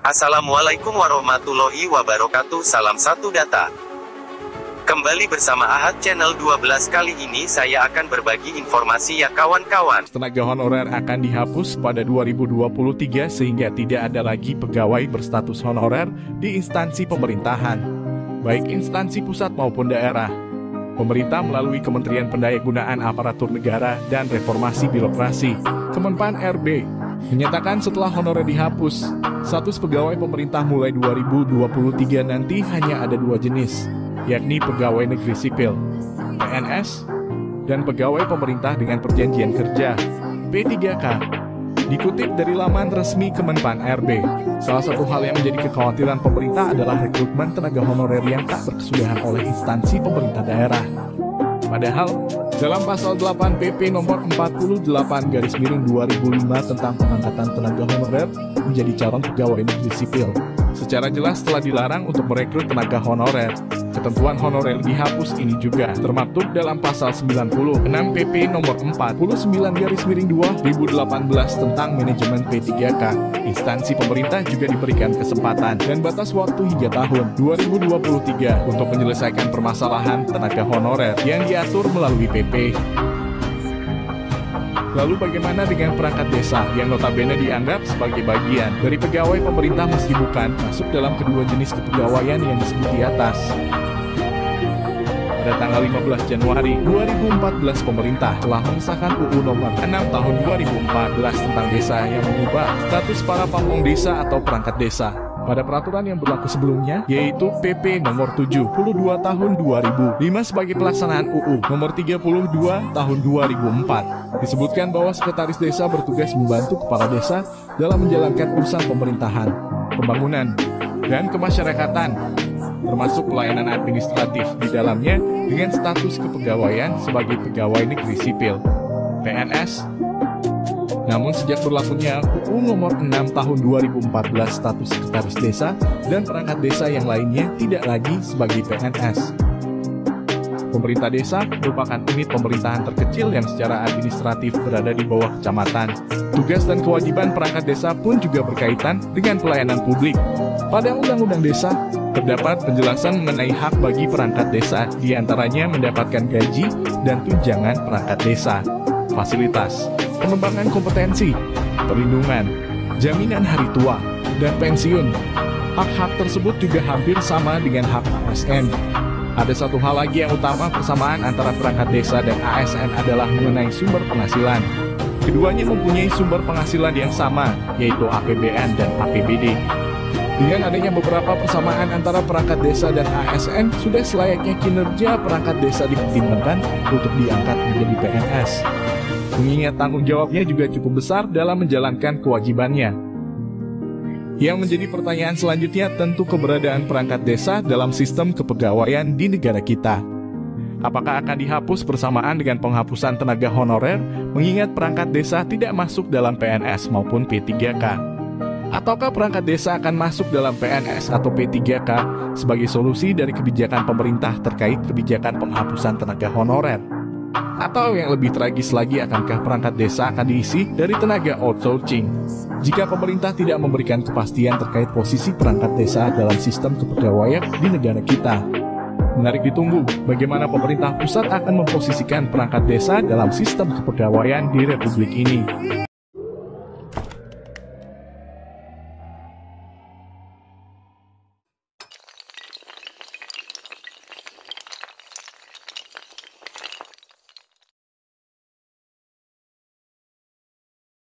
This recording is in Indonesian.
Assalamualaikum warahmatullahi wabarakatuh. Salam satu data. Kembali bersama Ahad Channel 12. Kali ini saya akan berbagi informasi ya kawan-kawan. Tenaga honorer akan dihapus pada 2023 sehingga tidak ada lagi pegawai berstatus honorer di instansi pemerintahan, baik instansi pusat maupun daerah. Pemerintah melalui Kementerian Pendayagunaan Aparatur Negara dan Reformasi Birokrasi, Kemenpan RB, menyatakan setelah honorer dihapus, status pegawai pemerintah mulai 2023 nanti hanya ada dua jenis, yakni pegawai negeri sipil (PNS) dan pegawai pemerintah dengan perjanjian kerja (P3K). Dikutip dari laman resmi Kemenpan RB, salah satu hal yang menjadi kekhawatiran pemerintah adalah rekrutmen tenaga honorer yang tak berkesudahan oleh instansi pemerintah daerah. Padahal, dalam pasal 8 PP nomor 48/2005 tentang pengangkatan tenaga honorer menjadi calon pegawai negeri sipil, secara jelas telah dilarang untuk merekrut tenaga honorer. Ketentuan honorer dihapus ini juga termaktub dalam pasal 96 PP nomor 49/2018 tentang manajemen P3K. Instansi pemerintah juga diberikan kesempatan dan batas waktu hingga tahun 2023 untuk menyelesaikan permasalahan tenaga honorer yang diatur melalui PP. Lalu bagaimana dengan perangkat desa yang notabene dianggap sebagai bagian dari pegawai pemerintah meski bukan masuk dalam kedua jenis kepegawaian yang disebut di atas? Pada tanggal 15 Januari 2014, pemerintah telah mengesahkan UU Nomor 6 Tahun 2014 tentang desa yang mengubah status para pamong desa atau perangkat desa pada peraturan yang berlaku sebelumnya, yaitu PP Nomor 72 Tahun 2005 sebagai pelaksanaan UU Nomor 32 Tahun 2004. Disebutkan bahwa sekretaris desa bertugas membantu kepala desa dalam menjalankan urusan pemerintahan, pembangunan, dan kemasyarakatan, termasuk pelayanan administratif di dalamnya dengan status kepegawaian sebagai pegawai negeri sipil (PNS). Namun sejak berlakunya UU Nomor 6 Tahun 2014, status sekretaris desa dan perangkat desa yang lainnya tidak lagi sebagai PNS. Pemerintah desa merupakan unit pemerintahan terkecil yang secara administratif berada di bawah kecamatan. Tugas dan kewajiban perangkat desa pun juga berkaitan dengan pelayanan publik. Pada Undang-Undang Desa, terdapat penjelasan mengenai hak bagi perangkat desa, diantaranya mendapatkan gaji dan tunjangan perangkat desa, fasilitas, pengembangan kompetensi, perlindungan, jaminan hari tua, dan pensiun. Hak-hak tersebut juga hampir sama dengan hak ASN. Ada satu hal lagi yang utama persamaan antara perangkat desa dan ASN adalah mengenai sumber penghasilan. Keduanya mempunyai sumber penghasilan yang sama, yaitu APBN dan APBD. Dengan adanya beberapa persamaan antara perangkat desa dan ASN, sudah selayaknya kinerja perangkat desa dipertimbangkan untuk diangkat menjadi PNS. Mengingat tanggung jawabnya juga cukup besar dalam menjalankan kewajibannya. Yang menjadi pertanyaan selanjutnya tentu keberadaan perangkat desa dalam sistem kepegawaian di negara kita. Apakah akan dihapus bersamaan dengan penghapusan tenaga honorer, mengingat perangkat desa tidak masuk dalam PNS maupun P3K? Ataukah perangkat desa akan masuk dalam PNS atau P3K sebagai solusi dari kebijakan pemerintah terkait kebijakan penghapusan tenaga honorer? Atau yang lebih tragis lagi, akankah perangkat desa akan diisi dari tenaga outsourcing? Jika pemerintah tidak memberikan kepastian terkait posisi perangkat desa dalam sistem kepegawaian di negara kita. Menarik ditunggu bagaimana pemerintah pusat akan memposisikan perangkat desa dalam sistem kepegawaian di Republik ini.